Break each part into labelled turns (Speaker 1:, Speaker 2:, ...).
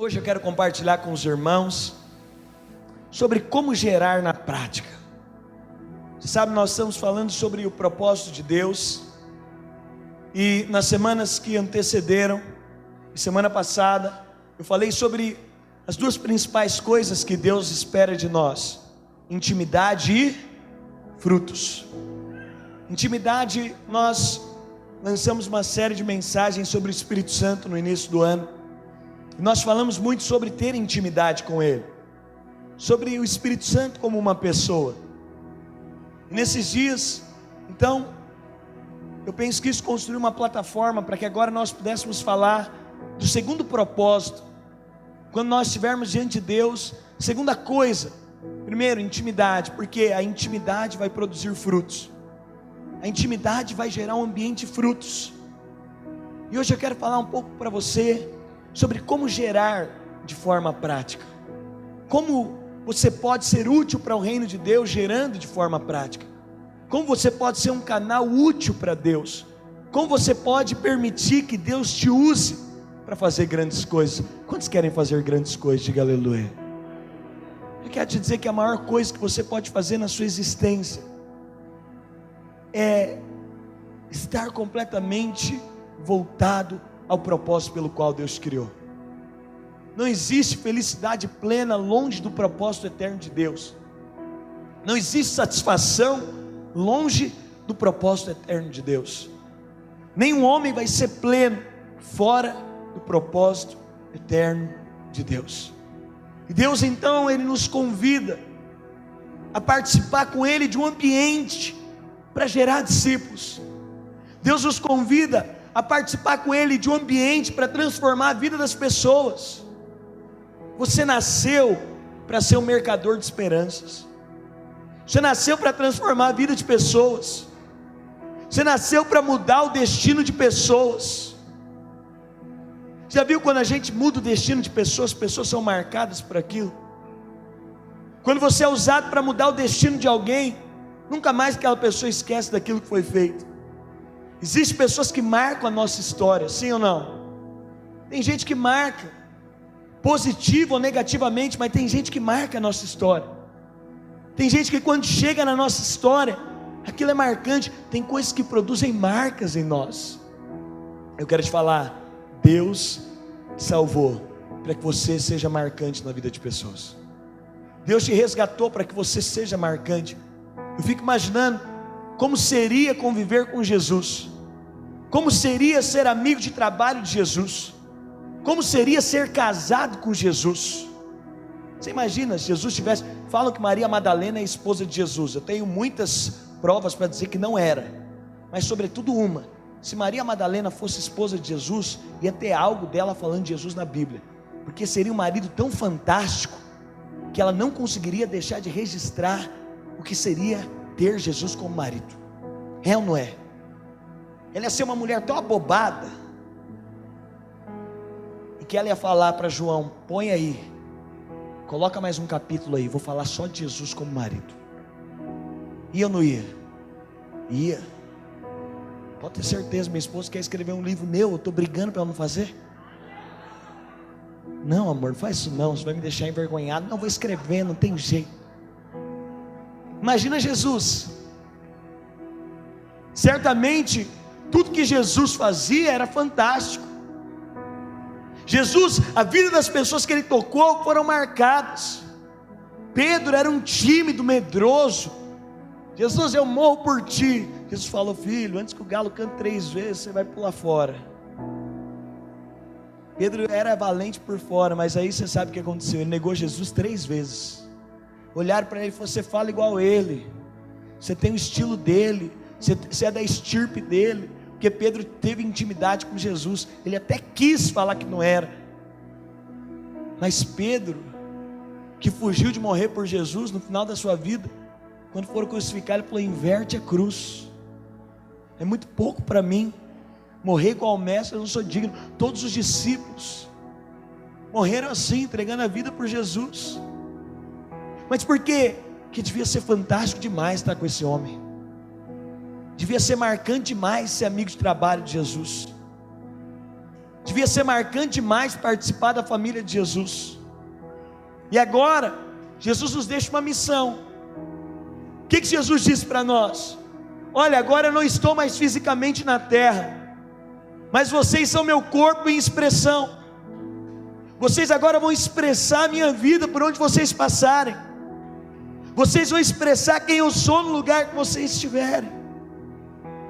Speaker 1: Hoje eu quero compartilhar com os irmãos sobre como gerar na prática. Você sabe, nós estamos falando sobre o propósito de Deus, e nas semanas que antecederam, e semana passada, eu falei sobre as duas principais coisas que Deus espera de nós: intimidade e frutos. Intimidade, nós lançamos uma série de mensagens sobre o Espírito Santo no início do ano. Nós falamos muito sobre ter intimidade com Ele, sobre o Espírito Santo como uma pessoa. E nesses dias, então, eu penso que isso construiu uma plataforma para que agora nós pudéssemos falar do segundo propósito. Quando nós estivermos diante de Deus, segunda coisa, primeiro, intimidade, porque a intimidade vai produzir frutos. A intimidade vai gerar um ambiente de frutos. E hoje eu quero falar um pouco para você sobre como gerar de forma prática, como você pode ser útil para o reino de Deus gerando de forma prática, como você pode ser um canal útil para Deus, como você pode permitir que Deus te use para fazer grandes coisas. Quantos querem fazer grandes coisas? Diga aleluia. Eu quero te dizer que a maior coisa que você pode fazer na sua existência é estar completamente voltado ao propósito pelo qual Deus te criou. Não existe felicidade plena longe do propósito eterno de Deus. Não existe satisfação longe do propósito eterno de Deus. Nenhum homem vai ser pleno fora do propósito eterno de Deus. E Deus então, Ele nos convida a participar com Ele de um ambiente para gerar discípulos. Deus nos convida a participar com Ele de um ambiente para transformar a vida das pessoas. Você nasceu para ser um mercador de esperanças. Você nasceu para transformar a vida de pessoas. Você nasceu para mudar o destino de pessoas. Já viu quando a gente muda o destino de pessoas, as pessoas são marcadas por aquilo? Quando você é usado para mudar o destino de alguém, nunca mais aquela pessoa esquece daquilo que foi feito. Existem pessoas que marcam a nossa história, sim ou não? Tem gente que marca, positivo ou negativamente, mas tem gente que marca a nossa história. Tem gente que quando chega na nossa história, aquilo é marcante. Tem coisas que produzem marcas em nós. Eu quero te falar, Deus salvou para que você seja marcante na vida de pessoas. Deus te resgatou para que você seja marcante. Eu fico imaginando como seria conviver com Jesus, como seria ser amigo de trabalho de Jesus, como seria ser casado com Jesus. Você imagina se Jesus tivesse... Falam que Maria Madalena é esposa de Jesus. Eu tenho muitas provas para dizer que não era, mas sobretudo uma: se Maria Madalena fosse esposa de Jesus, ia ter algo dela falando de Jesus na Bíblia, porque seria um marido tão fantástico que ela não conseguiria deixar de registrar o que seria ter Jesus como marido. É ou não é? Ela ia ser uma mulher tão abobada, e que ela ia falar para João: põe aí, coloca mais um capítulo aí, vou falar só de Jesus como marido. Ia ou não ia? Ia. Pode ter certeza, minha esposa quer escrever um livro meu, eu estou brigando para ela não fazer. Não, amor, não faz isso não, você vai me deixar envergonhado. Não, vou escrever, não tem jeito. Imagina Jesus. Certamente tudo que Jesus fazia era fantástico. Jesus, a vida das pessoas que Ele tocou foram marcadas. Pedro era um tímido, medroso. Jesus, eu morro por ti. Jesus falou: filho, antes que o galo cante 3 vezes, você vai pular fora. Pedro era valente por fora, mas aí você sabe o que aconteceu. Ele negou Jesus 3 vezes. Olharam para ele e falaram: você fala igual a ele, você tem o estilo dele, você é da estirpe dele. Porque Pedro teve intimidade com Jesus. Ele até quis falar que não era, mas Pedro, que fugiu de morrer por Jesus no final da sua vida, quando foram crucificar, ele falou: inverte a cruz, é muito pouco para mim morrer igual ao mestre, eu não sou digno. Todos os discípulos morreram assim, entregando a vida por Jesus. Mas por quê? Que devia ser fantástico demais estar com esse homem, devia ser marcante demais ser amigo de trabalho de Jesus. devia ser marcante demais participar da família de Jesus. E agora, Jesus nos deixa uma missão. O que Jesus disse para nós? Olha, agora eu não estou mais fisicamente na terra, mas vocês são meu corpo em expressão. Vocês agora vão expressar a minha vida por onde vocês passarem. Vocês vão expressar quem eu sou no lugar que vocês estiverem.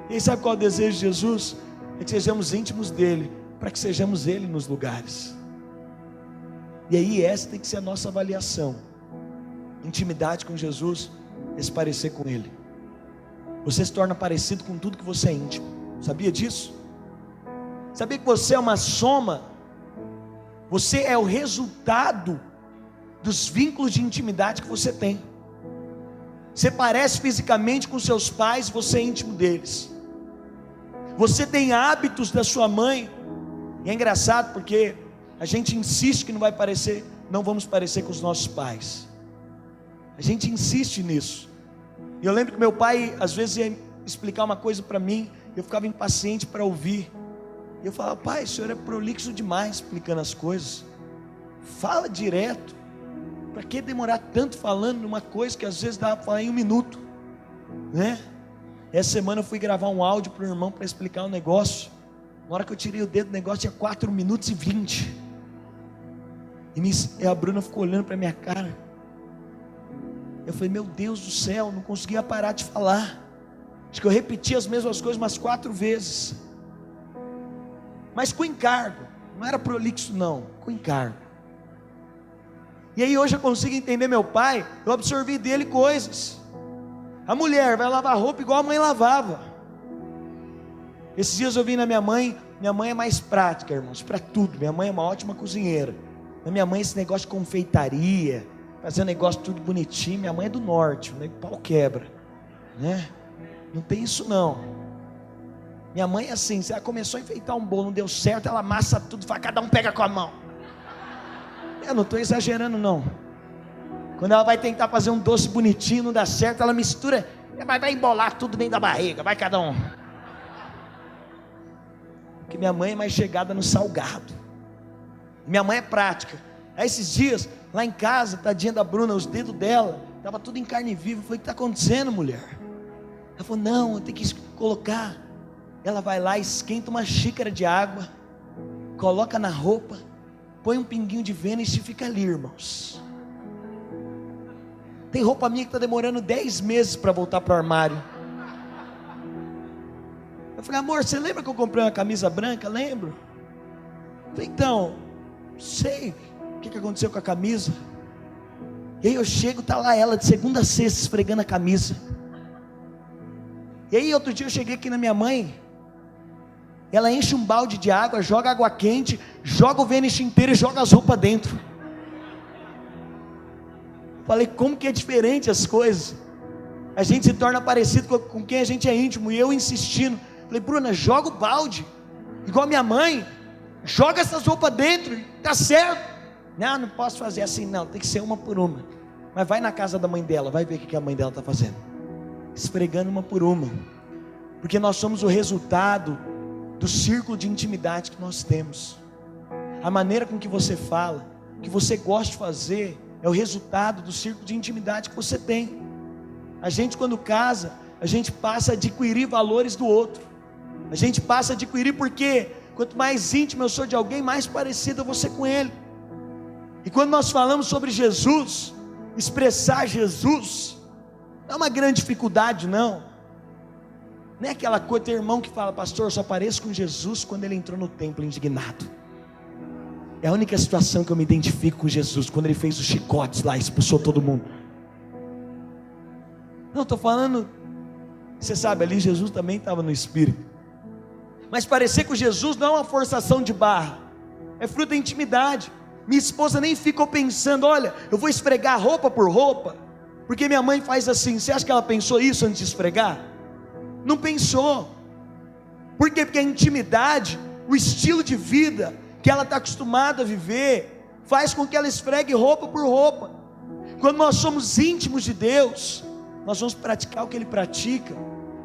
Speaker 1: E sabe qual é o desejo de Jesus? É que sejamos íntimos dele, para que sejamos ele nos lugares. E aí essa tem que ser a nossa avaliação. Intimidade com Jesus é se parecer com ele. Você se torna parecido com tudo que você é íntimo. Sabia disso? Sabia que você é uma soma? Você é o resultado dos vínculos de intimidade que você tem. Você parece fisicamente com seus pais, você é íntimo deles. Você tem hábitos da sua mãe. E é engraçado porque a gente insiste que não vamos parecer com os nossos pais. A gente insiste nisso. E eu lembro que meu pai às vezes ia explicar uma coisa para mim, eu ficava impaciente para ouvir. E eu falava: pai, o senhor é prolixo demais explicando as coisas. Fala direto. Para que demorar tanto falando numa coisa que às vezes dá para falar em 1 minuto, né? Essa semana eu fui gravar um áudio para o irmão para explicar um negócio. Na hora que eu tirei o dedo do negócio tinha 4 minutos e 20. E a Bruna ficou olhando para minha cara. Eu falei: meu Deus do céu, não conseguia parar de falar. Acho que eu repeti as mesmas coisas umas 4 vezes. Mas com encargo. Não era prolixo não, com encargo. E aí hoje eu consigo entender meu pai. Eu absorvi dele coisas. A mulher vai lavar roupa igual a mãe lavava. Esses dias eu vi na minha mãe é mais prática, irmãos, para tudo. Minha mãe é uma ótima cozinheira. Na minha mãe esse negócio de confeitaria, fazer um negócio tudo bonitinho. Minha mãe é do norte, o pau quebra, né? Não tem isso não. Minha mãe é assim, se ela começou a enfeitar um bolo, não deu certo, ela amassa tudo, fala, cada um pega com a mão. Eu não estou exagerando não. Quando ela vai tentar fazer um doce bonitinho, não dá certo, ela mistura, mas vai embolar tudo dentro da barriga, vai cada um. Porque minha mãe é mais chegada no salgado. Minha mãe é prática. Aí esses dias, lá em casa, tadinha da Bruna, os dedos dela, estava tudo em carne viva. Eu falei: o que está acontecendo, mulher? Ela falou: não, eu tenho que colocar. Ela vai lá, esquenta uma xícara de água, coloca na roupa, põe um pinguinho de Vênus e fica ali, irmãos. Tem roupa minha que está demorando 10 meses para voltar para o armário. Eu falei: amor, você lembra que eu comprei uma camisa branca? Lembro. Eu falei: então, sei o que aconteceu com a camisa. E aí eu chego, está lá ela de segunda a sexta esfregando a camisa. E aí outro dia eu cheguei aqui na minha mãe, ela enche um balde de água, joga água quente, joga o Vênus inteiro e joga as roupas dentro. Falei: como que é diferente as coisas. A gente se torna parecido com quem a gente é íntimo. E eu insistindo, falei: Bruna, joga o balde, igual a minha mãe, joga essas roupas dentro, tá certo. Não posso fazer assim não, tem que ser uma por uma. Mas vai na casa da mãe dela, vai ver o que a mãe dela está fazendo, esfregando uma por uma. Porque nós somos o resultado do círculo de intimidade que nós temos. A maneira com que você fala, o que você gosta de fazer, é o resultado do círculo de intimidade que você tem. A gente, quando casa, a gente passa a adquirir valores do outro. A gente passa a adquirir, porque quanto mais íntimo eu sou de alguém, mais parecido eu vou ser com ele. E quando nós falamos sobre Jesus, expressar Jesus não é uma grande dificuldade não. Não é aquela coisa, tem irmão que fala: pastor, eu só pareço com Jesus quando ele entrou no templo indignado. É a única situação que eu me identifico com Jesus, quando ele fez os chicotes lá, expulsou todo mundo. Não, estou falando, você sabe, ali Jesus também estava no Espírito. Mas parecer com Jesus não é uma forçação de barra, é fruto da intimidade. Minha esposa nem ficou pensando: olha, eu vou esfregar roupa por roupa, porque minha mãe faz assim. Você acha que ela pensou isso antes de esfregar? Não pensou. Por quê? Porque a intimidade, o estilo de vida que ela está acostumada a viver, faz com que ela esfregue roupa por roupa. Quando nós somos íntimos de Deus, nós vamos praticar o que Ele pratica.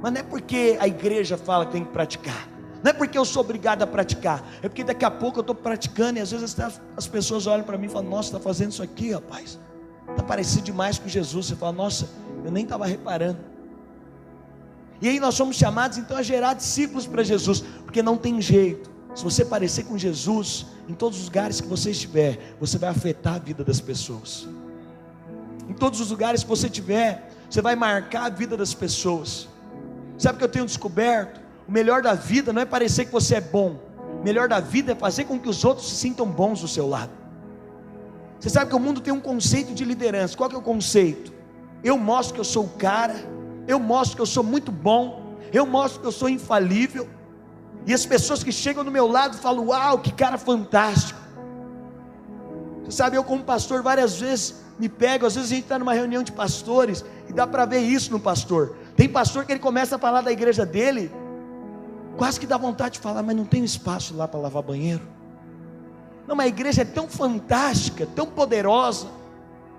Speaker 1: Mas não é porque a igreja fala que tem que praticar. Não é porque eu sou obrigado a praticar, é porque daqui a pouco eu estou praticando, e às vezes as pessoas olham para mim e falam: nossa, está fazendo isso aqui, rapaz, está parecido demais com Jesus. Você fala: nossa, eu nem estava reparando. E aí nós somos chamados então a gerar discípulos para Jesus, porque não tem jeito. Se você parecer com Jesus, em todos os lugares que você estiver, você vai afetar a vida das pessoas. Em todos os lugares que você estiver, você vai marcar a vida das pessoas. Sabe o que eu tenho descoberto? O melhor da vida não é parecer que você é bom. O melhor da vida é fazer com que os outros se sintam bons do seu lado. Você sabe que o mundo tem um conceito de liderança. Qual que é o conceito? Eu mostro que eu sou o cara, eu mostro que eu sou muito bom, eu mostro que eu sou infalível, e as pessoas que chegam do meu lado falam: uau, que cara fantástico. Você sabe, eu como pastor várias vezes me pego, às vezes a gente está numa reunião de pastores, e dá para ver isso no pastor. Tem pastor que ele começa a falar da igreja dele, quase que dá vontade de falar: mas não tem espaço lá para lavar banheiro. Não, mas a igreja é tão fantástica, tão poderosa,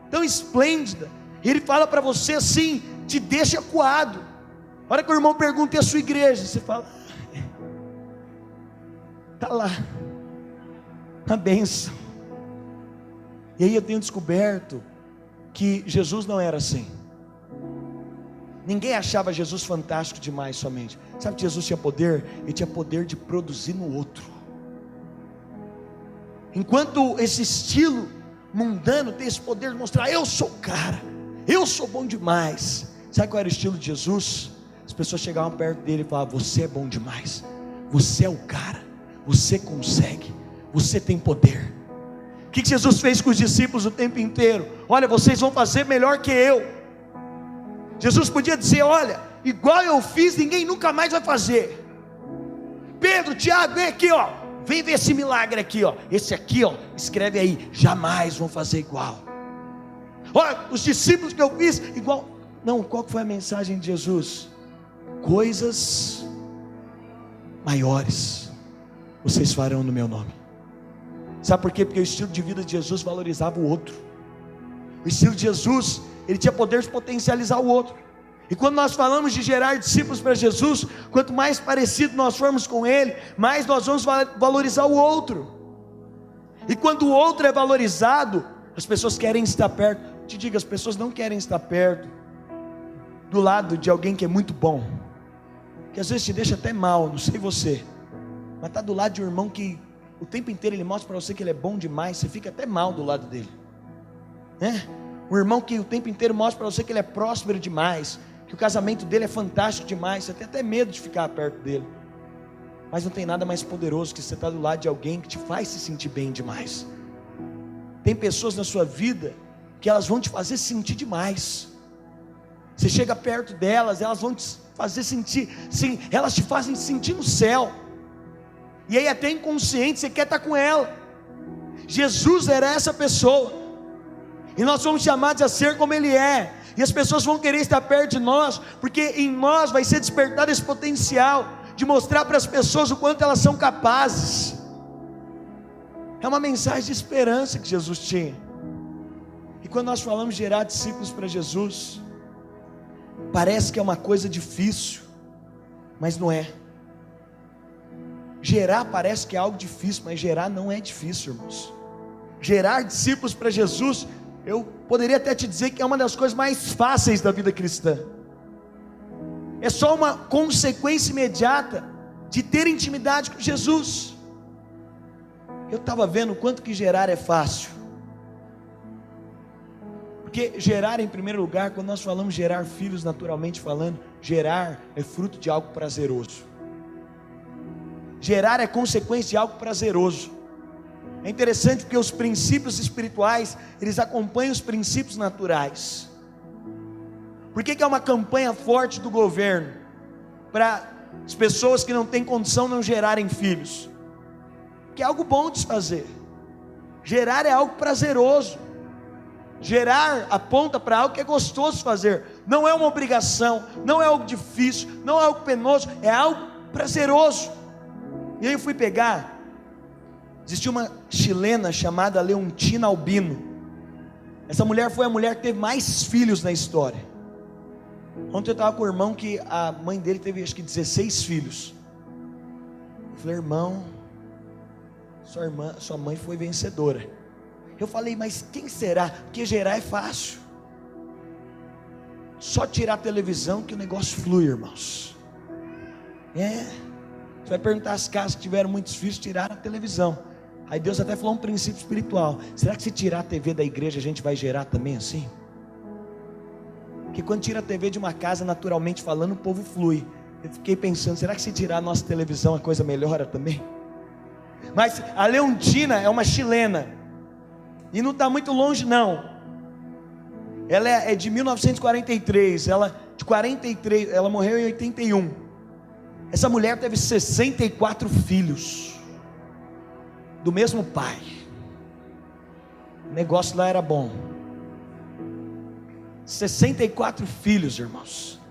Speaker 1: tão esplêndida. Ele fala para você assim, te deixa acuado. A hora que o irmão pergunta: e a sua igreja? Você fala: está lá, a bênção. E aí eu tenho descoberto que Jesus não era assim. Ninguém achava Jesus fantástico demais somente. Sabe que Jesus tinha poder? Ele tinha poder de produzir no outro. Enquanto esse estilo mundano tem esse poder de mostrar: eu sou o cara, eu sou bom demais. Sabe qual era o estilo de Jesus? As pessoas chegavam perto dele e falavam: você é bom demais, você é o cara, você consegue, você tem poder. O que Jesus fez com os discípulos o tempo inteiro? Olha, vocês vão fazer melhor que eu. Jesus podia dizer: olha, igual eu fiz, ninguém nunca mais vai fazer. Pedro, Tiago, vem aqui, ó, vem ver esse milagre aqui, ó. Esse aqui, ó, escreve aí: jamais vão fazer igual. Olha, os discípulos que eu fiz igual. Não, qual que foi a mensagem de Jesus? Coisas maiores vocês farão no meu nome. Sabe por quê? Porque o estilo de vida de Jesus valorizava o outro. O estilo de Jesus, ele tinha poder de potencializar o outro. E quando nós falamos de gerar discípulos para Jesus, quanto mais parecido nós formos com Ele, mais nós vamos valorizar o outro. E quando o outro é valorizado, as pessoas querem estar perto. Te digo, as pessoas não querem estar perto do lado de alguém que é muito bom, que às vezes te deixa até mal, não sei você, mas está do lado de um irmão que o tempo inteiro ele mostra para você que ele é bom demais, você fica até mal do lado dele, né? Um irmão que o tempo inteiro mostra para você que ele é próspero demais, que o casamento dele é fantástico demais, você tem até medo de ficar perto dele. Mas não tem nada mais poderoso que você estar do lado de alguém que te faz se sentir bem demais. Tem pessoas na sua vida que elas vão te fazer sentir demais. Você chega perto delas, elas vão te fazer sentir, sim, elas te fazem sentir no céu. E aí até inconsciente você quer estar com ela. Jesus era essa pessoa. E nós somos chamados a ser como Ele é. E as pessoas vão querer estar perto de nós, porque em nós vai ser despertado esse potencial de mostrar para as pessoas o quanto elas são capazes. É uma mensagem de esperança que Jesus tinha. E quando nós falamos de gerar discípulos para Jesus, parece que é uma coisa difícil, mas não é. Gerar parece que é algo difícil, mas gerar não é difícil, irmãos. Gerar discípulos para Jesus, eu poderia até te dizer que é uma das coisas mais fáceis da vida cristã. É só uma consequência imediata de ter intimidade com Jesus. Eu estava vendo o quanto que gerar é fácil. Porque gerar, em primeiro lugar, quando nós falamos gerar filhos, naturalmente falando, gerar é fruto de algo prazeroso. Gerar é consequência de algo prazeroso. É interessante porque os princípios espirituais, eles acompanham os princípios naturais. Por que é uma campanha forte do governo para as pessoas que não têm condição não gerarem filhos? Porque é algo bom de se fazer. Gerar é algo prazeroso. Gerar aponta para algo que é gostoso de fazer. Não é uma obrigação, não é algo difícil, não é algo penoso, é algo prazeroso. E aí eu fui pegar, existia uma chilena chamada Leontina Albino. Essa mulher foi a mulher que teve mais filhos na história. Ontem eu estava com o irmão que a mãe dele teve acho que 16 filhos. Eu falei: irmão, sua mãe foi vencedora. Eu falei: mas quem será? Porque gerar é fácil. Só tirar a televisão que o negócio flui, irmãos. Você vai perguntar as casas que tiveram muitos filhos, tiraram a televisão. Aí Deus até falou um princípio espiritual: será que se tirar a TV da igreja a gente vai gerar também assim? Porque quando tira a TV de uma casa, naturalmente falando, o povo flui. Eu fiquei pensando: será que se tirar a nossa televisão a coisa melhora também? Mas a Leontina é uma chilena, e não está muito longe não. Ela é de 1943, ela morreu em 81. Essa mulher teve 64 filhos, do mesmo pai. O negócio lá era bom. 64 filhos, irmãos.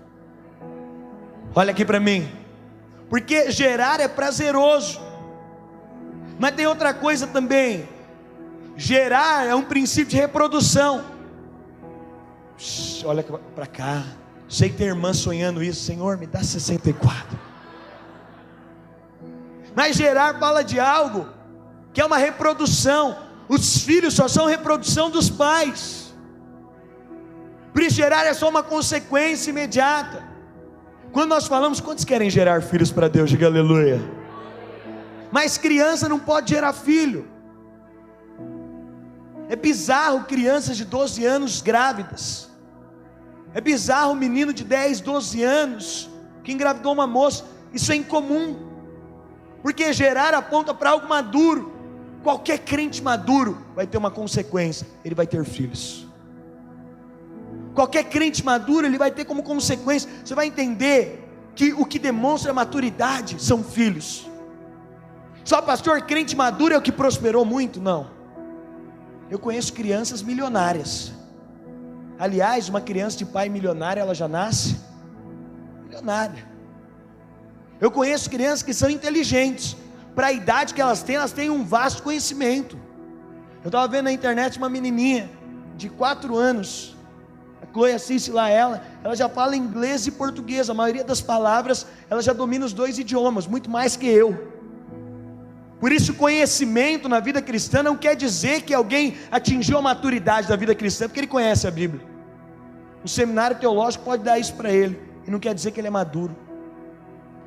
Speaker 1: Olha aqui para mim. Porque gerar é prazeroso, mas tem outra coisa também. Gerar é um princípio de reprodução. Olha para cá. Sei que tem irmã sonhando isso: Senhor, me dá 64. Mas gerar fala de algo que é uma reprodução. Os filhos só são reprodução dos pais. Por isso gerar é só uma consequência imediata. Quando nós falamos, quantos querem gerar filhos para Deus? Diga aleluia. Mas criança não pode gerar filho. É bizarro crianças de 12 anos grávidas. É bizarro um menino de 10, 12 anos que engravidou uma moça. Isso é incomum. Porque gerar aponta para algo maduro. Qualquer crente maduro vai ter uma consequência: ele vai ter filhos. Qualquer crente maduro, ele vai ter como consequência. Você vai entender que o que demonstra maturidade são filhos. Só pastor, crente maduro é o que prosperou muito? Não. Eu conheço crianças milionárias. Aliás, uma criança de pai milionário, ela já nasce milionária. Eu conheço crianças que são inteligentes. Para a idade que elas têm um vasto conhecimento. Eu estava vendo na internet uma menininha de 4 anos. A Chloe assiste lá ela já fala inglês e português. A maioria das palavras, ela já domina os 2 idiomas, muito mais que eu. Por isso, conhecimento na vida cristã não quer dizer que alguém atingiu a maturidade da vida cristã porque ele conhece a Bíblia. O seminário teológico pode dar isso para ele, e não quer dizer que ele é maduro.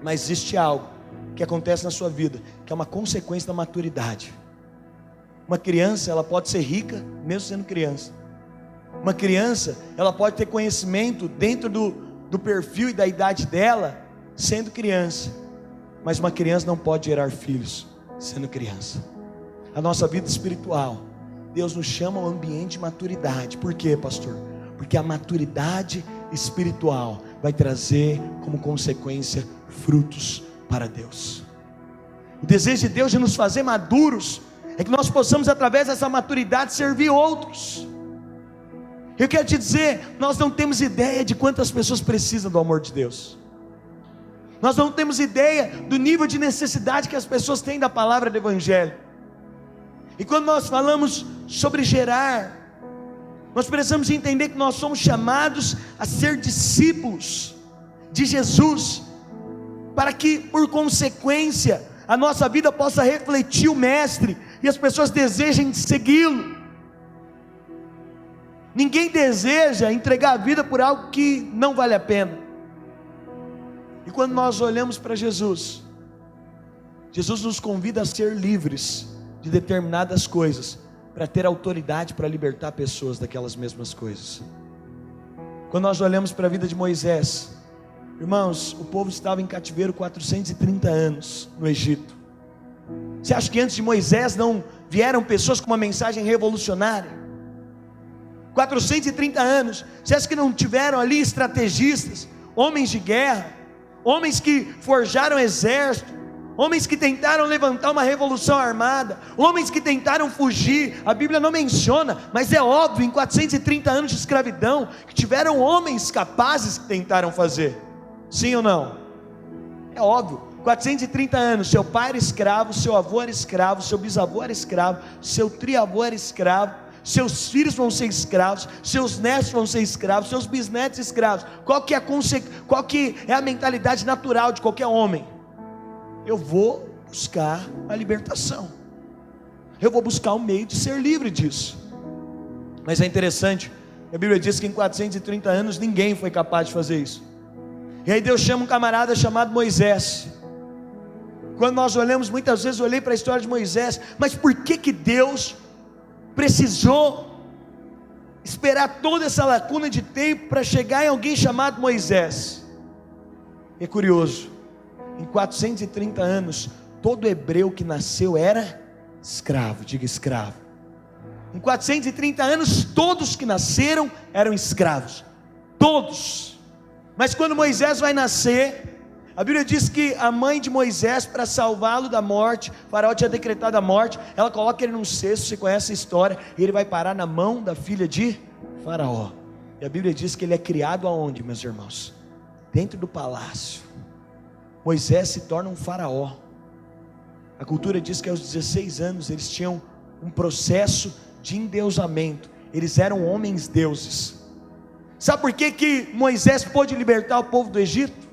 Speaker 1: Mas existe algo que acontece na sua vida, que é uma consequência da maturidade. Uma criança, ela pode ser rica, mesmo sendo criança. Uma criança, ela pode ter conhecimento dentro do perfil e da idade dela, sendo criança. Mas uma criança não pode gerar filhos sendo criança. A nossa vida espiritual, Deus nos chama ao ambiente de maturidade. Por quê, pastor? Porque a maturidade espiritual vai trazer como consequência frutos para Deus. O desejo de Deus de nos fazer maduros é que nós possamos, através dessa maturidade, servir outros. Eu quero te dizer, nós não temos ideia de quantas pessoas precisam do amor de Deus. Nós não temos ideia do nível de necessidade que as pessoas têm da palavra do Evangelho. E quando nós falamos sobre gerar, nós precisamos entender que nós somos chamados a ser discípulos de Jesus, para que por consequência a nossa vida possa refletir o Mestre, e as pessoas desejem segui-lo. Ninguém deseja entregar a vida por algo que não vale a pena. E quando nós olhamos para Jesus, Jesus nos convida a ser livres de determinadas coisas, para ter autoridade para libertar pessoas daquelas mesmas coisas. Quando nós olhamos para a vida de Moisés, irmãos, o povo estava em cativeiro 430 anos no Egito. Você acha que antes de Moisés não vieram pessoas com uma mensagem revolucionária? 430 anos, você acha que não tiveram ali estrategistas, homens de guerra, homens que forjaram exército, homens que tentaram levantar uma revolução armada, homens que tentaram fugir? A Bíblia não menciona, mas é óbvio, em 430 anos de escravidão, que tiveram homens capazes que tentaram fazer. Sim ou não? É óbvio. 430 anos, seu pai era escravo, seu avô era escravo, seu bisavô era escravo, seu triavô era escravo, seus filhos vão ser escravos, seus netos vão ser escravos, seus bisnetos escravos. Qual que é a mentalidade natural de qualquer homem? Eu vou buscar a libertação. Eu vou buscar um meio de ser livre disso. Mas é interessante, a Bíblia diz que em 430 anos ninguém foi capaz de fazer isso. E aí Deus chama um camarada chamado Moisés. Quando nós olhamos, muitas vezes eu olhei para a história de Moisés, mas por que Deus precisou esperar toda essa lacuna de tempo para chegar em alguém chamado Moisés? É curioso, em 430 anos, todo hebreu que nasceu era escravo, diga escravo. Em 430 anos, todos que nasceram eram escravos, todos. Mas quando Moisés vai nascer, a Bíblia diz que a mãe de Moisés, para salvá-lo da morte, Faraó tinha decretado a morte, ela coloca ele num cesto, você conhece a história, e ele vai parar na mão da filha de Faraó. E a Bíblia diz que ele é criado aonde, meus irmãos? Dentro do palácio. Moisés se torna um faraó. A cultura diz que aos 16 anos eles tinham um processo de endeusamento, eles eram homens deuses. Sabe por que Moisés pôde libertar o povo do Egito?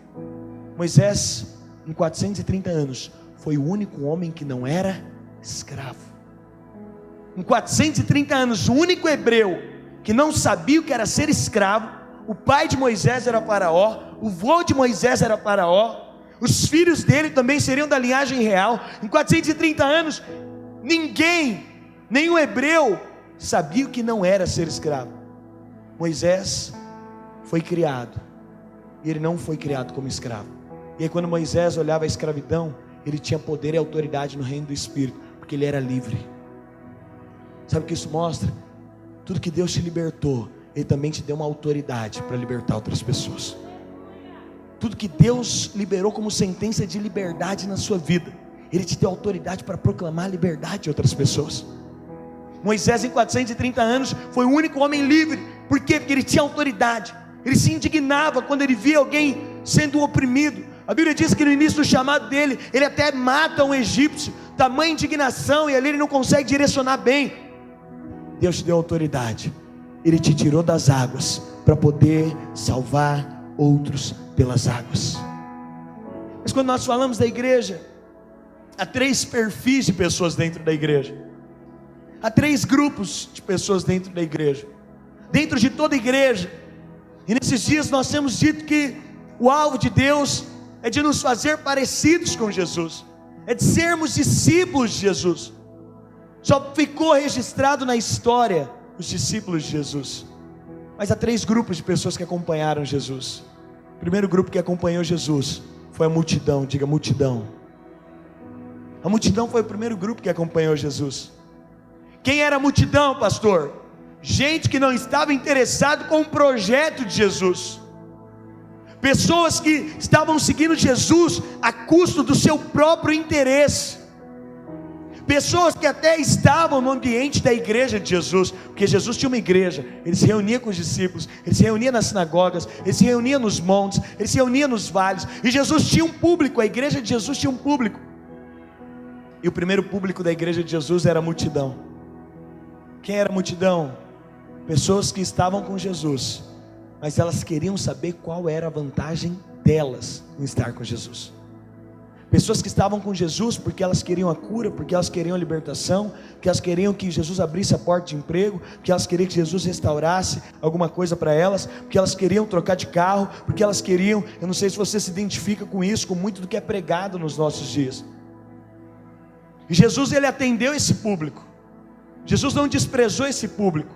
Speaker 1: Moisés, em 430 anos, foi o único homem que não era escravo. Em 430 anos, o único hebreu que não sabia o que era ser escravo. O pai de Moisés era Faraó, o vô de Moisés era Faraó, os filhos dele também seriam da linhagem real. Em 430 anos, nenhum hebreu sabia o que não era ser escravo. Moisés foi criado, e ele não foi criado como escravo. E aí quando Moisés olhava a escravidão, ele tinha poder e autoridade no reino do Espírito, porque ele era livre. Sabe o que isso mostra? Tudo que Deus te libertou, Ele também te deu uma autoridade para libertar outras pessoas. Tudo que Deus liberou como sentença de liberdade na sua vida, Ele te deu autoridade para proclamar a liberdade de outras pessoas. Moisés em 430 anos foi o único homem livre. Por quê? Porque ele tinha autoridade. Ele se indignava quando ele via alguém sendo oprimido. A Bíblia diz que no início do chamado dele, ele até mata um egípcio, tamanha indignação, e ali ele não consegue direcionar bem. Deus te deu autoridade, Ele te tirou das águas para poder salvar outros pelas águas. Mas quando nós falamos da igreja, há 3 perfis de pessoas dentro da igreja. Há 3 grupos de pessoas dentro da igreja, dentro de toda a igreja. E nesses dias nós temos dito que o alvo de Deus é de nos fazer parecidos com Jesus, é de sermos discípulos de Jesus. Só ficou registrado na história os discípulos de Jesus. Mas há 3 grupos de pessoas que acompanharam Jesus. O primeiro grupo que acompanhou Jesus foi a multidão, diga multidão. A multidão foi o primeiro grupo que acompanhou Jesus. Quem era a multidão, pastor? Gente que não estava interessado com o projeto de Jesus. Pessoas que estavam seguindo Jesus a custo do seu próprio interesse. Pessoas que até estavam no ambiente da igreja de Jesus, porque Jesus tinha uma igreja, Ele se reunia com os discípulos, Ele se reunia nas sinagogas, Ele se reunia nos montes, Ele se reunia nos vales, e Jesus tinha um público, a igreja de Jesus tinha um público. E o primeiro público da igreja de Jesus era a multidão. Quem era a multidão? Pessoas que estavam com Jesus, mas elas queriam saber qual era a vantagem delas em estar com Jesus. Pessoas que estavam com Jesus porque elas queriam a cura, porque elas queriam a libertação, porque elas queriam que Jesus abrisse a porta de emprego, porque elas queriam que Jesus restaurasse alguma coisa para elas, porque elas queriam trocar de carro, porque elas queriam, eu não sei se você se identifica com isso, com muito do que é pregado nos nossos dias. E Jesus, Ele atendeu esse público. Jesus não desprezou esse público,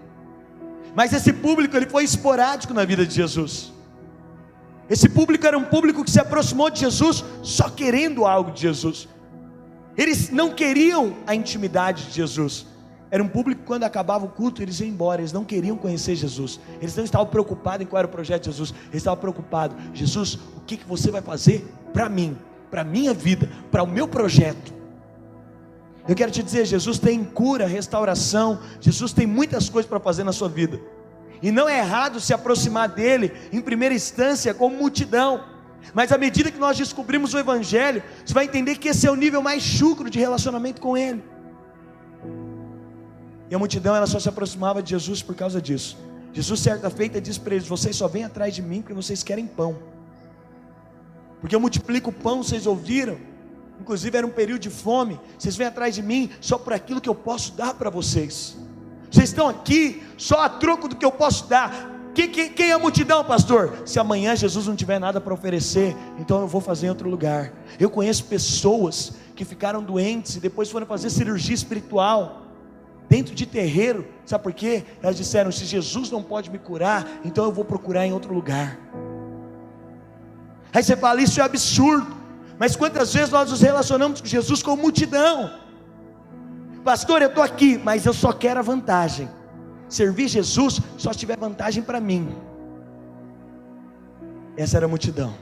Speaker 1: mas esse público ele foi esporádico na vida de Jesus. Esse público era um público que se aproximou de Jesus só querendo algo de Jesus. Eles não queriam a intimidade de Jesus. Era um público que quando acabava o culto eles iam embora. Eles não queriam conhecer Jesus. Eles não estavam preocupados em qual era o projeto de Jesus. Eles estavam preocupados: Jesus, o que você vai fazer para mim, para a minha vida, para o meu projeto? Eu quero te dizer, Jesus tem cura, restauração, Jesus tem muitas coisas para fazer na sua vida. E não é errado se aproximar dele, em primeira instância, como multidão. Mas à medida que nós descobrimos o Evangelho, você vai entender que esse é o nível mais chucro de relacionamento com ele. E a multidão, ela só se aproximava de Jesus por causa disso. Jesus certa feita disse para eles: vocês só vêm atrás de mim porque vocês querem pão. Porque eu multiplico o pão, vocês ouviram? inclusive era um período de fome. Vocês vêm atrás de mim só por aquilo que eu posso dar para vocês. Vocês estão aqui só a troco do que eu posso dar. Quem é a multidão, pastor? Se amanhã Jesus não tiver nada para oferecer, então eu vou fazer em outro lugar. Eu conheço pessoas que ficaram doentes e depois foram fazer cirurgia espiritual dentro de terreiro. Sabe por quê? Elas disseram: se Jesus não pode me curar, então eu vou procurar em outro lugar. Aí você fala: isso é absurdo. Mas quantas vezes nós nos relacionamos com Jesus como multidão? Pastor, eu estou aqui, mas eu só quero a vantagem. Servir Jesus só se tiver vantagem para mim. Essa era a multidão.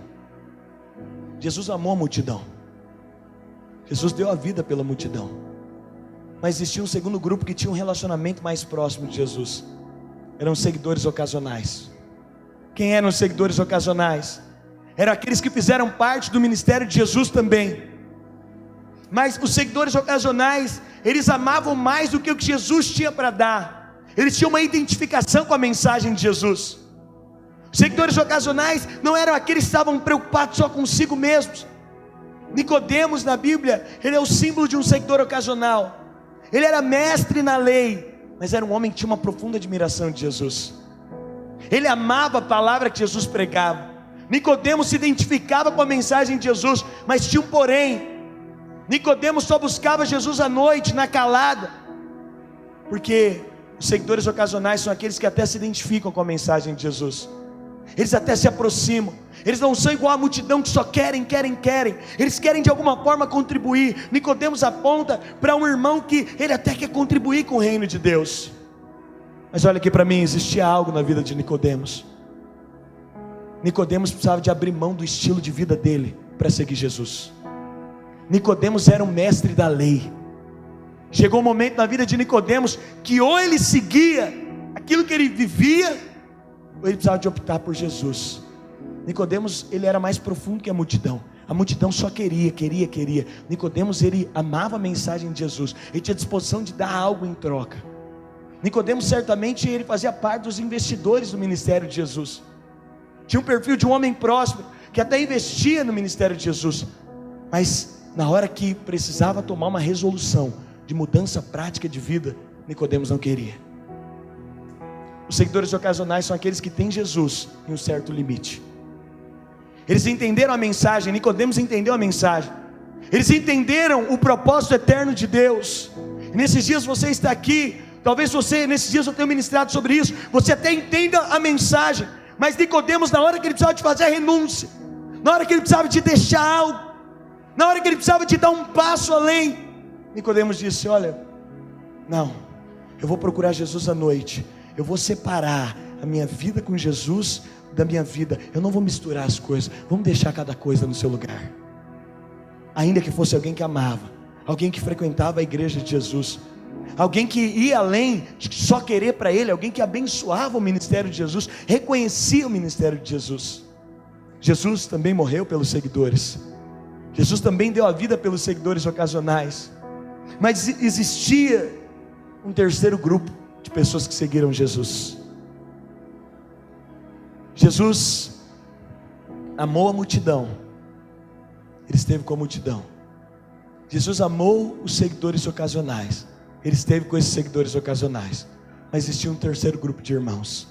Speaker 1: Jesus amou a multidão. Jesus deu a vida pela multidão. Mas existia um segundo grupo que tinha um relacionamento mais próximo de Jesus. Eram seguidores ocasionais. Quem eram os seguidores ocasionais? Eram aqueles que fizeram parte do ministério de Jesus também. Mas os seguidores ocasionais, eles amavam mais do que o que Jesus tinha para dar. Eles tinham uma identificação com a mensagem de Jesus. Os seguidores ocasionais não eram aqueles que estavam preocupados só consigo mesmos. Nicodemos na Bíblia, ele é o símbolo de um seguidor ocasional. Ele era mestre na lei, mas era um homem que tinha uma profunda admiração de Jesus. Ele amava a palavra que Jesus pregava. Nicodemos se identificava com a mensagem de Jesus, mas tinha um porém. Nicodemos só buscava Jesus à noite, na calada, porque os seguidores ocasionais são aqueles que até se identificam com a mensagem de Jesus. Eles até se aproximam. Eles não são igual a multidão que só querem. Eles querem de alguma forma contribuir. Nicodemos aponta para um irmão que ele até quer contribuir com o reino de Deus. Mas olha aqui para mim, existia algo na vida de Nicodemos. Nicodemos precisava de abrir mão do estilo de vida dele para seguir Jesus. Nicodemos era um mestre da lei. Chegou um momento na vida de Nicodemos que ou ele seguia aquilo que ele vivia, ou ele precisava de optar por Jesus. Nicodemos, ele era mais profundo que a multidão. A multidão só queria. Nicodemos, ele amava a mensagem de Jesus. Ele tinha disposição de dar algo em troca. Nicodemos, certamente, ele fazia parte dos investidores do ministério de Jesus. Tinha um perfil de um homem próspero, que até investia no ministério de Jesus. Mas na hora que precisava tomar uma resolução de mudança prática de vida, Nicodemos não queria. Os seguidores ocasionais são aqueles que têm Jesus em um certo limite. Eles entenderam a mensagem. Nicodemos entendeu a mensagem. Eles entenderam o propósito eterno de Deus. E nesses dias você está aqui, talvez você, nesses dias eu tenha ministrado sobre isso, você até entenda a mensagem, mas Nicodemos, na hora que ele precisava de fazer a renúncia, na hora que ele precisava de deixar algo, na hora que ele precisava de dar um passo além, Nicodemos disse: olha, não, eu vou procurar Jesus à noite. Eu vou separar a minha vida com Jesus da minha vida. Eu não vou misturar as coisas. Vamos deixar cada coisa no seu lugar. Ainda que fosse alguém que amava, alguém que frequentava a igreja de Jesus, alguém que ia além de só querer para ele, alguém que abençoava o ministério de Jesus, reconhecia o ministério de Jesus. Jesus também morreu pelos seguidores. Jesus também deu a vida pelos seguidores ocasionais. Mas existia um terceiro grupo de pessoas que seguiram Jesus. Jesus amou a multidão. Ele esteve com a multidão. Jesus amou os seguidores ocasionais. Ele esteve com esses seguidores ocasionais. Mas existia um terceiro grupo de irmãos.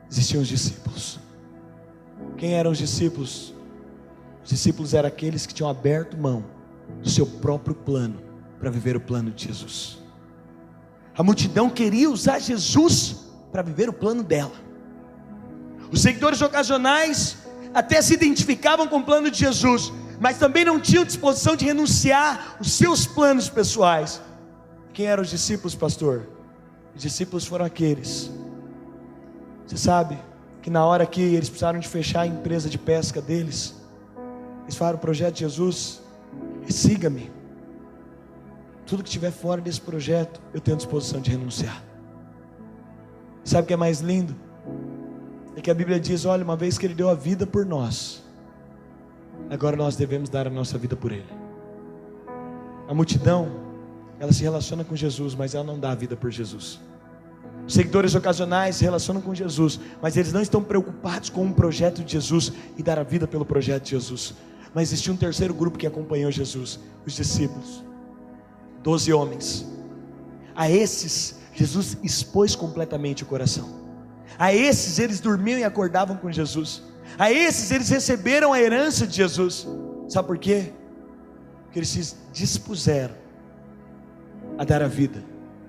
Speaker 1: Existiam os discípulos. Quem eram os discípulos? Os discípulos eram aqueles que tinham aberto mão do seu próprio plano para viver o plano de Jesus. A multidão queria usar Jesus para viver o plano dela. Os seguidores ocasionais até se identificavam com o plano de Jesus, mas também não tinham disposição de renunciar os seus planos pessoais. Quem eram os discípulos, pastor? Os discípulos foram aqueles, você sabe, que na hora que eles precisaram de fechar a empresa de pesca deles, eles falaram: o projeto de Jesus, siga-me. Tudo que estiver fora desse projeto, eu tenho disposição de renunciar. Sabe o que é mais lindo? É que a Bíblia diz: olha, uma vez que Ele deu a vida por nós, agora nós devemos dar a nossa vida por Ele. A multidão, ela se relaciona com Jesus, mas ela não dá a vida por Jesus. Os seguidores ocasionais se relacionam com Jesus, mas eles não estão preocupados com o projeto de Jesus e dar a vida pelo projeto de Jesus. Mas existia um terceiro grupo que acompanhou Jesus, os discípulos, 12 homens. A esses Jesus expôs completamente o coração. A esses eles dormiam e acordavam com Jesus. A esses eles receberam a herança de Jesus. Sabe por quê? Porque eles se dispuseram a dar a vida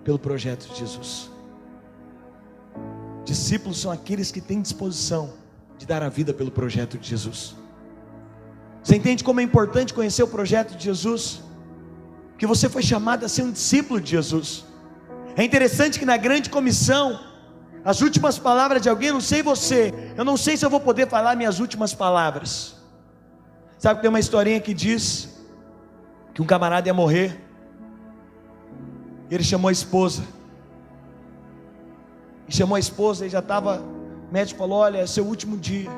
Speaker 1: pelo projeto de Jesus. Discípulos são aqueles que têm disposição de dar a vida pelo projeto de Jesus. Você entende como é importante conhecer o projeto de Jesus? Que você foi chamado a ser um discípulo de Jesus. É interessante que na grande comissão, as últimas palavras de alguém, não sei você, eu não sei se eu vou poder falar minhas últimas palavras. Sabe que tem uma historinha que diz que um camarada ia morrer, e ele chamou a esposa, e já estava, o médico falou, olha, é seu último dia.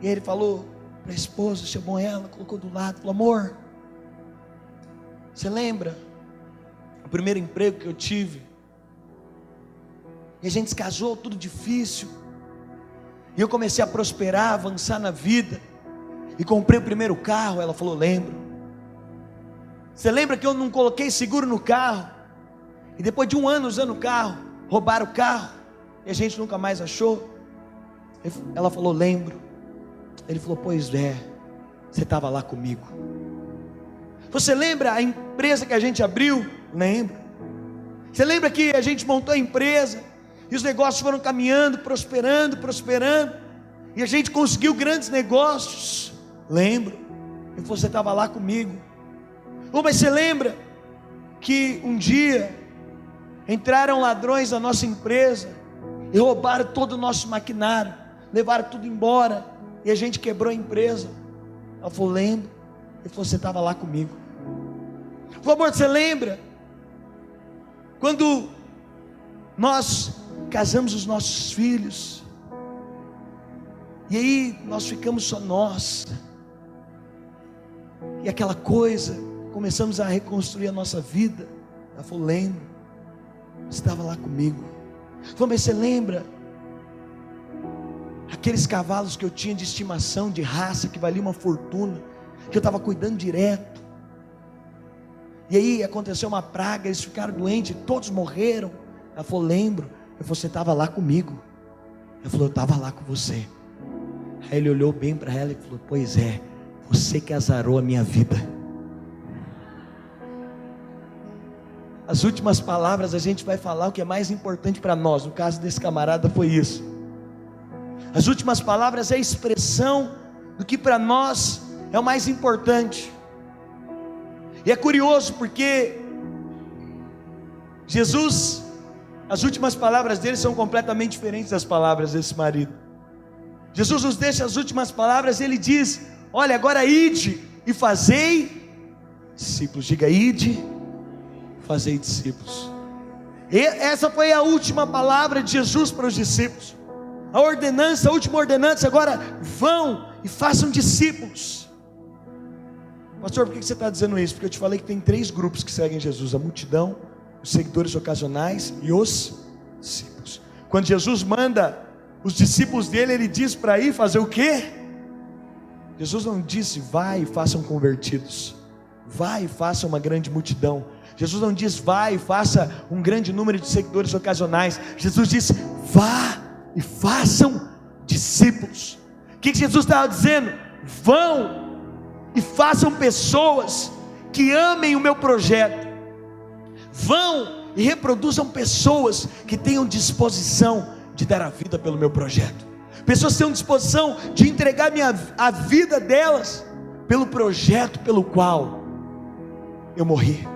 Speaker 1: E aí ele falou para a esposa, chamou ela, colocou do lado, falou, amor, você lembra o primeiro emprego que eu tive? E a gente se casou, tudo difícil, e eu comecei a prosperar, avançar na vida, e comprei o primeiro carro. Ela falou, lembro. Você lembra que eu não coloquei seguro no carro, e depois de um ano usando o carro, roubaram o carro, e a gente nunca mais achou? Ela falou, lembro. Ele falou, pois é, você estava lá comigo. Você lembra a empresa que a gente abriu? Lembro. Você lembra que a gente montou a empresa, e os negócios foram caminhando, prosperando, e a gente conseguiu grandes negócios? Lembro. Ele falou, você estava lá comigo. Mas você lembra que um dia entraram ladrões na nossa empresa e roubaram todo o nosso maquinário, levaram tudo embora, e a gente quebrou a empresa? Ela falou, lembro. Ele falou, você estava lá comigo. Por favor, você lembra quando nós casamos os nossos filhos, e aí nós ficamos só nós, e aquela coisa, começamos a reconstruir a nossa vida? Ela falou, lembro, você estava lá comigo. Falou, mas você lembra aqueles cavalos que eu tinha de estimação, de raça, que valia uma fortuna, que eu estava cuidando direto, e aí aconteceu uma praga, eles ficaram doentes, todos morreram? Ela falou, lembro. Eu falei, você estava lá comigo? Ela falou, eu estava lá com você. Aí ele olhou bem para ela e falou, pois é, você que azarou a minha vida. As últimas palavras a gente vai falar o que é mais importante para nós. No caso desse camarada foi isso. As últimas palavras é a expressão do que para nós é o mais importante. E é curioso porque Jesus, as últimas palavras dele são completamente diferentes das palavras desse marido. Jesus nos deixa as últimas palavras, ele diz, olha, agora ide e fazei discípulos. Diga, ide, fazei discípulos. E essa foi a última palavra de Jesus para os discípulos. A ordenança, a última ordenança, agora vão e façam discípulos. Pastor, por que você está dizendo isso? Porque eu te falei que tem 3 grupos que seguem Jesus: a multidão, os seguidores ocasionais e os discípulos. Quando Jesus manda os discípulos dele, ele diz para ir fazer o quê? Jesus não disse, vai e façam convertidos, vai e faça uma grande multidão. Jesus não diz, vai e faça um grande número de seguidores ocasionais. Jesus disse, vá e façam discípulos. O que Jesus estava dizendo? Vão e façam pessoas que amem o meu projeto. Vão e reproduzam pessoas que tenham disposição de dar a vida pelo meu projeto. Pessoas que tenham disposição de entregar a vida delas pelo projeto pelo qual eu morri.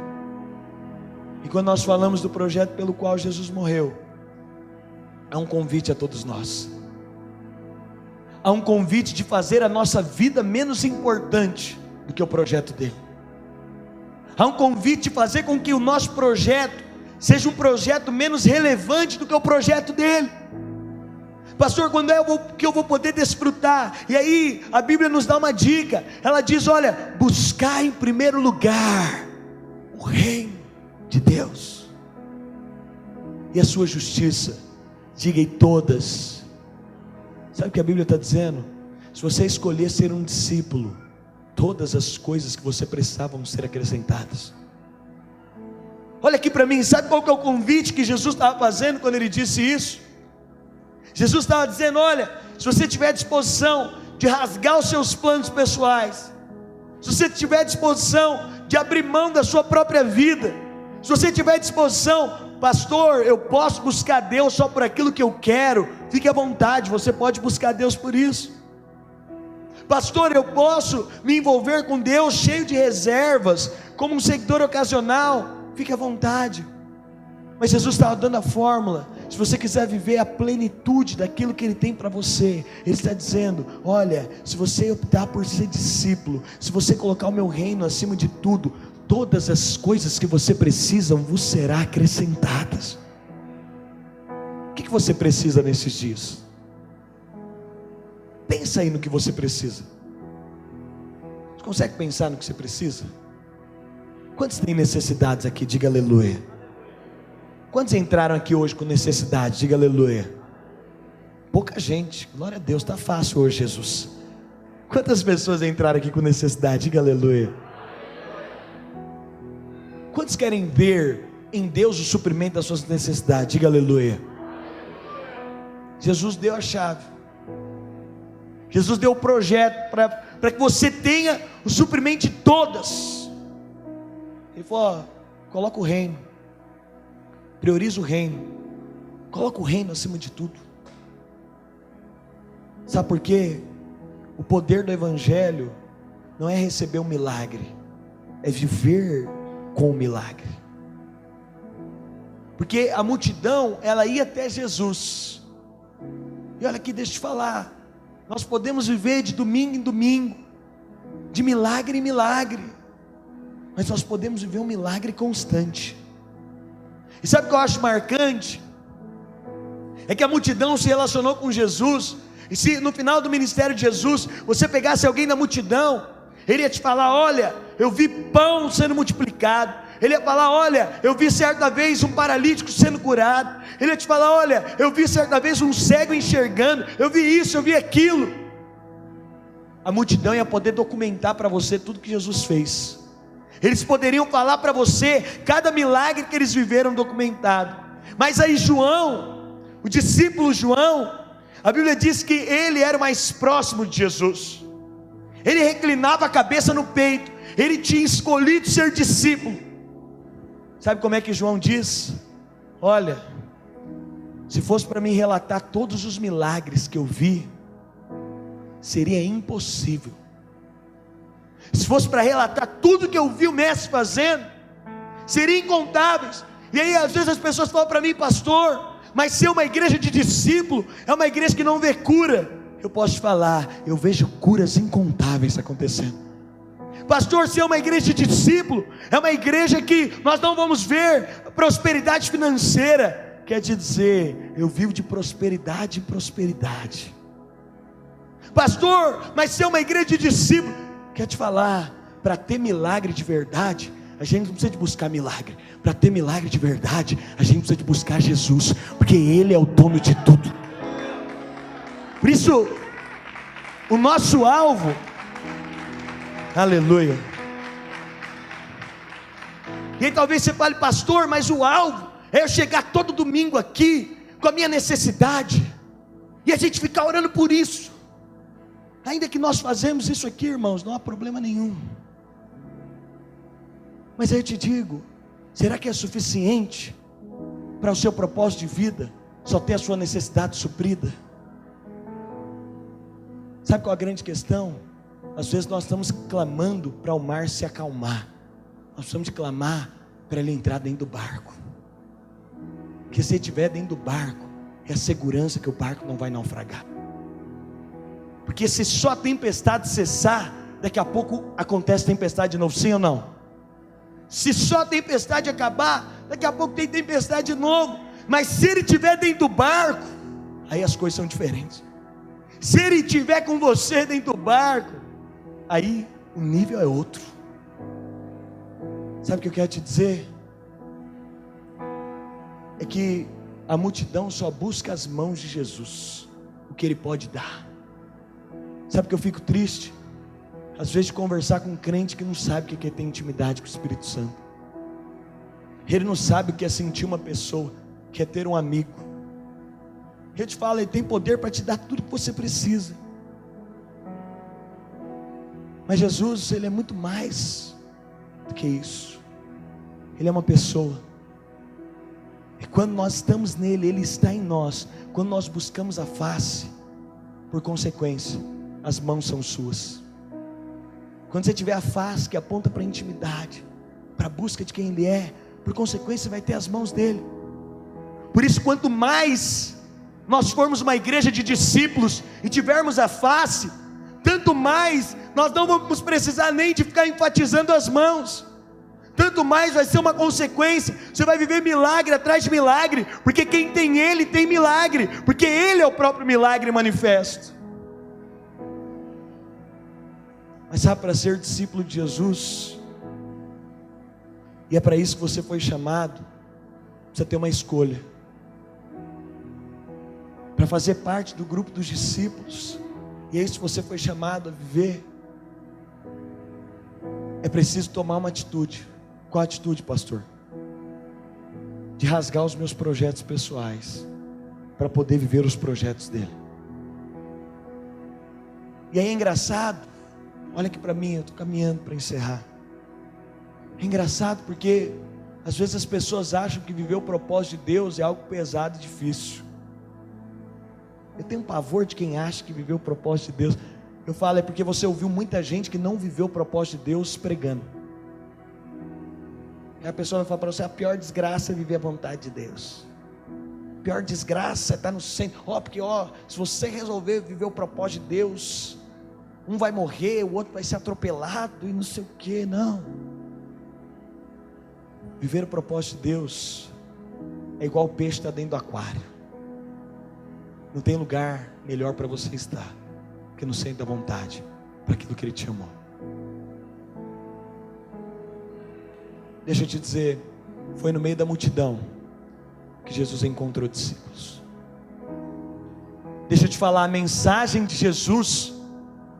Speaker 1: E quando nós falamos do projeto pelo qual Jesus morreu, há um convite a todos nós. Há um convite de fazer a nossa vida menos importante do que o projeto dele. Há um convite de fazer com que o nosso projeto seja um projeto menos relevante do que o projeto dele. Pastor, quando é que eu vou poder desfrutar? E aí a Bíblia nos dá uma dica. Ela diz, olha, buscar em primeiro lugar o reino de Deus e a sua justiça. Diga, e todas. Sabe o que a Bíblia está dizendo? Se você escolher ser um discípulo, todas as coisas que você precisava vão ser acrescentadas. Olha aqui para mim, sabe qual que é o convite que Jesus estava fazendo quando Ele disse isso? Jesus estava dizendo: olha, se você tiver disposição de rasgar os seus planos pessoais, se você tiver disposição de abrir mão da sua própria vida, se você tiver disposição, pastor, eu posso buscar Deus só por aquilo que eu quero, fique à vontade, você pode buscar Deus por isso. Pastor, eu posso me envolver com Deus cheio de reservas, como um seguidor ocasional, fique à vontade. Mas Jesus estava dando a fórmula. Se você quiser viver a plenitude daquilo que Ele tem para você, Ele está dizendo: olha, se você optar por ser discípulo, se você colocar o meu reino acima de tudo, todas as coisas que você precisa vos serão acrescentadas. O que você precisa nesses dias? Pensa aí no que você precisa. Você consegue pensar no que você precisa? Quantos têm necessidades aqui? Diga aleluia. Quantos entraram aqui hoje com necessidade? Diga aleluia. Pouca gente, glória a Deus, está fácil hoje, Jesus. Quantas pessoas entraram aqui com necessidade? Diga aleluia. Quantos querem ver em Deus o suprimento das suas necessidades? Diga aleluia. Jesus deu a chave. Jesus deu o projeto para que você tenha o suprimento de todas. Ele falou: ó, coloca o reino, prioriza o reino, coloca o reino acima de tudo. Sabe por quê? O poder do Evangelho não é receber um milagre, é viver com o milagre. Porque a multidão, ela ia até Jesus. E olha aqui, deixa eu te falar, nós podemos viver de domingo em domingo, de milagre em milagre, mas nós podemos viver um milagre constante. E sabe o que eu acho marcante? É que a multidão se relacionou com Jesus. E se no final do ministério de Jesus, você pegasse alguém da multidão, ele ia te falar: olha, eu vi pão sendo multiplicado. Ele ia falar: olha, eu vi certa vez um paralítico sendo curado. Ele ia te falar: olha, eu vi certa vez um cego enxergando. Eu vi isso, eu vi aquilo. A multidão ia poder documentar para você tudo que Jesus fez. Eles poderiam falar para você cada milagre que eles viveram documentado. Mas aí João, o discípulo João, a Bíblia diz que ele era o mais próximo de Jesus. Ele reclinava a cabeça no peito. Ele tinha escolhido ser discípulo. Sabe como é que João diz? Olha, se fosse para mim relatar todos os milagres que eu vi, seria impossível. Se fosse para relatar tudo que eu vi o mestre fazendo, seria incontáveis. E aí às vezes as pessoas falam para mim: pastor, mas ser uma igreja de discípulo é uma igreja que não vê cura. Eu posso te falar, eu vejo curas incontáveis acontecendo. Pastor, ser uma igreja de discípulo é uma igreja que nós não vamos ver prosperidade financeira. Quer dizer, eu vivo de prosperidade em prosperidade. Pastor, mas ser uma igreja de discípulo, quer te falar, para ter milagre de verdade, a gente não precisa de buscar milagre. Para ter milagre de verdade, a gente precisa de buscar Jesus, porque Ele é o dono de tudo. Por isso, o nosso alvo, aleluia. E aí talvez você fale: pastor, mas o alvo é eu chegar todo domingo aqui com a minha necessidade, e a gente ficar orando por isso. Ainda que nós fazemos isso aqui, irmãos, não há problema nenhum. Mas aí eu te digo, será que é suficiente para o seu propósito de vida só ter a sua necessidade suprida? Sabe qual é a grande questão? Às vezes nós estamos clamando para o mar se acalmar. Nós precisamos de clamar para ele entrar dentro do barco. Porque se ele estiver dentro do barco, é a segurança que o barco não vai naufragar. Porque se só a tempestade cessar, daqui a pouco acontece tempestade de novo, sim ou não? Se só a tempestade acabar, daqui a pouco tem tempestade de novo. Mas se ele estiver dentro do barco, aí as coisas são diferentes. Se ele estiver com você dentro do barco, aí o nível é outro. Sabe o que eu quero te dizer? É que a multidão só busca as mãos de Jesus, o que Ele pode dar. Sabe que eu fico triste? Às vezes de conversar com um crente que não sabe o que é ter intimidade com o Espírito Santo. Ele não sabe o que é sentir uma pessoa, o que é ter um amigo. Ele te fala, ele tem poder para te dar tudo que você precisa. Mas Jesus, ele é muito mais do que isso. Ele é uma pessoa. E quando nós estamos nele, ele está em nós. Quando nós buscamos a face, por consequência, as mãos são suas. Quando você tiver a face que aponta para a intimidade, para a busca de quem ele é, por consequência vai ter as mãos dele. Por isso, quanto mais nós formos uma igreja de discípulos e tivermos a face, tanto mais nós não vamos precisar nem de ficar enfatizando as mãos, tanto mais vai ser uma consequência. Você vai viver milagre atrás de milagre, porque quem tem ele tem milagre, porque ele é o próprio milagre manifesto. Mas sabe, para ser discípulo de Jesus, e é para isso que você foi chamado, precisa ter uma escolha. Para fazer parte do grupo dos discípulos, e é isso que você foi chamado a viver, é preciso tomar uma atitude. Qual atitude, pastor? De rasgar os meus projetos pessoais, para poder viver os projetos dele. E aí é engraçado, olha aqui para mim, eu estou caminhando para encerrar. É engraçado porque às vezes as pessoas acham que viver o propósito de Deus é algo pesado e difícil. Eu tenho um pavor de quem acha que viveu o propósito de Deus. Eu falo, é porque você ouviu muita gente que não viveu o propósito de Deus pregando. E a pessoa vai falar para você, a pior desgraça é viver a vontade de Deus. A pior desgraça é estar no centro. Porque se você resolver viver o propósito de Deus, um vai morrer, o outro vai ser atropelado e não sei o que. Não. Viver o propósito de Deus é igual o peixe está dentro do aquário. Não tem lugar melhor para você estar que no centro da vontade, para aquilo que ele te chamou. Deixa eu te dizer, foi no meio da multidão que Jesus encontrou discípulos. Deixa eu te falar, a mensagem de Jesus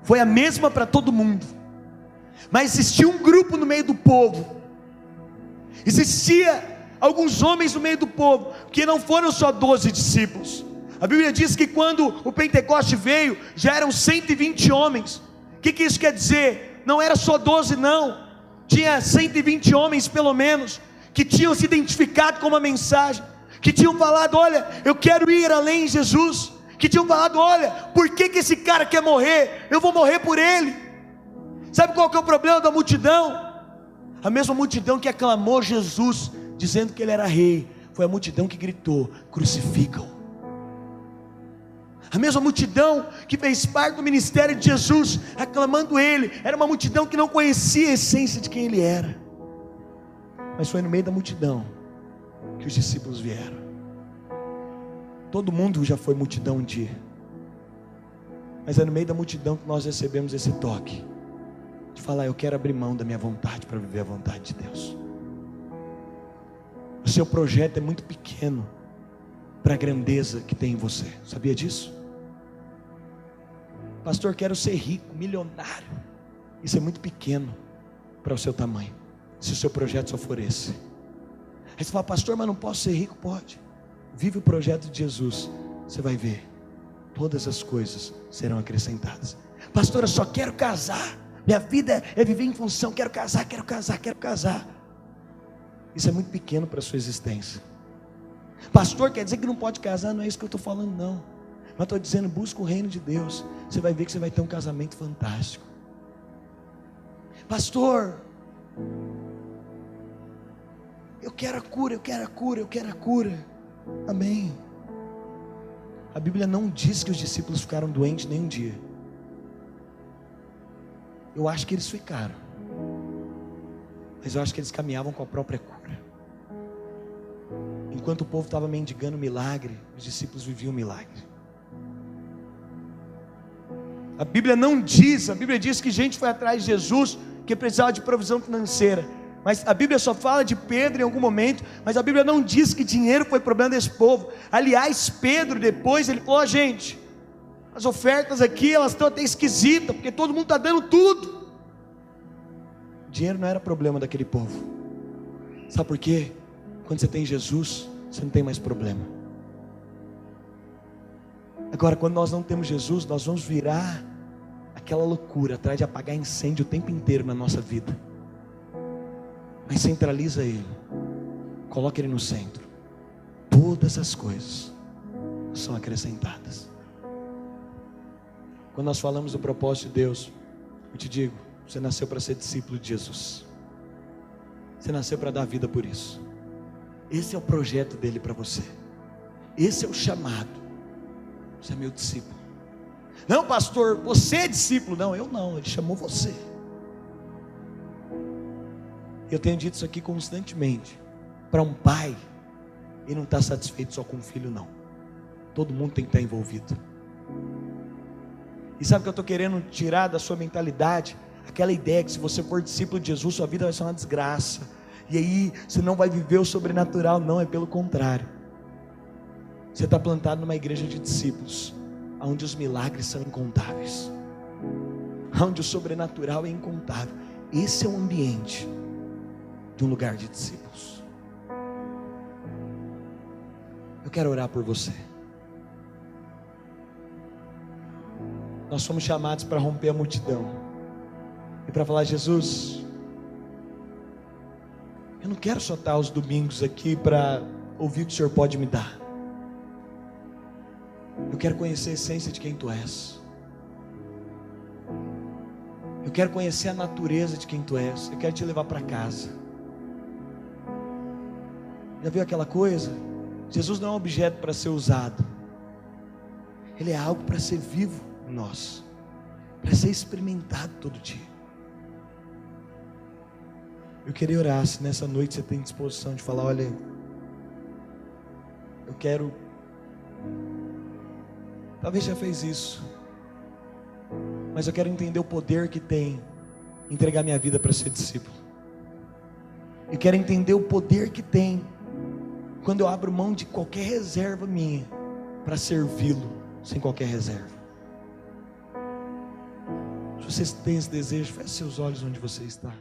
Speaker 1: foi a mesma para todo mundo, mas existia um grupo no meio do povo, existia alguns homens no meio do povo, que não foram só 12 discípulos. A Bíblia diz que quando o Pentecoste veio, já eram 120 homens. O que isso quer dizer? Não era só 12 não, tinha 120 homens pelo menos, que tinham se identificado com uma mensagem, que tinham falado, olha, eu quero ir além de Jesus, que tinham falado, olha, por que esse cara quer morrer? Eu vou morrer por ele. Sabe qual que é o problema da multidão? A mesma multidão que aclamou Jesus, dizendo que ele era rei, foi a multidão que gritou, crucificam. A mesma multidão que fez parte do ministério de Jesus, aclamando ele, era uma multidão que não conhecia a essência de quem ele era. Mas foi no meio da multidão que os discípulos vieram. Todo mundo já foi multidão um dia, mas é no meio da multidão que nós recebemos esse toque, de falar, eu quero abrir mão da minha vontade para viver a vontade de Deus. O seu projeto é muito pequeno para a grandeza que tem em você, sabia disso? Pastor, quero ser rico, milionário. Isso é muito pequeno para o seu tamanho, se o seu projeto só for esse. Aí você fala, pastor, mas não posso ser rico? Pode. Vive o projeto de Jesus, você vai ver, todas as coisas serão acrescentadas. Pastor, eu só quero casar, minha vida é viver em função, quero casar. Isso é muito pequeno para a sua existência. Pastor, quer dizer que não pode casar? Não é isso que eu estou falando não, mas estou dizendo, busca o reino de Deus, você vai ver que você vai ter um casamento fantástico. Pastor, eu quero a cura. Amém. A Bíblia não diz que os discípulos ficaram doentes nem um dia. Eu acho que eles ficaram, mas eu acho que eles caminhavam com a própria cura. Enquanto o povo estava mendigando milagre, os discípulos viviam milagre. A Bíblia não diz, a Bíblia diz que gente foi atrás de Jesus que precisava de provisão financeira, mas a Bíblia só fala de Pedro em algum momento, mas a Bíblia não diz que dinheiro foi problema desse povo. Aliás, Pedro depois, ele falou, gente, As ofertas aqui, elas estão até esquisitas, porque todo mundo está dando tudo. Dinheiro não era problema daquele povo. Sabe por quê? Quando você tem Jesus, você não tem mais problema. Agora, quando nós não temos Jesus, nós vamos virar aquela loucura atrás de apagar incêndio o tempo inteiro na nossa vida. Mas centraliza Ele, coloca Ele no centro. Todas as coisas são acrescentadas. Quando nós falamos do propósito de Deus, eu te digo, você nasceu para ser discípulo de Jesus. Você nasceu para dar vida por isso. Esse é o projeto dele para você. Esse é o chamado. Você é meu discípulo. Não, pastor, você é discípulo. Não, eu não, ele chamou você. Eu tenho dito isso aqui constantemente. Para um pai, ele não está satisfeito só com o filho, não. Todo mundo tem que estar envolvido. E sabe o que eu estou querendo tirar da sua mentalidade? Aquela ideia que se você for discípulo de Jesus, sua vida vai ser uma desgraça. E aí você não vai viver o sobrenatural. Não, é pelo contrário. Você está plantado numa igreja de discípulos, onde os milagres são incontáveis, onde o sobrenatural é incontável. Esse é o ambiente de um lugar de discípulos. Eu quero orar por você. Nós somos chamados para romper a multidão e para falar: Jesus, eu não quero só estar os domingos aqui para ouvir o que o Senhor pode me dar. Eu quero conhecer a essência de quem Tu és. Eu quero conhecer a natureza de quem Tu és. Eu quero Te levar para casa. Já viu aquela coisa? Jesus não é um objeto para ser usado. Ele é algo para ser vivo em nós, para ser experimentado todo dia. Eu queria orar, se nessa noite você tem disposição de falar: olha, eu quero. Talvez já fez isso, mas eu quero entender o poder que tem entregar minha vida para ser discípulo. Eu quero entender o poder que tem quando eu abro mão de qualquer reserva minha para servi-lo sem qualquer reserva. Se vocês têm esse desejo, feche seus olhos onde você está.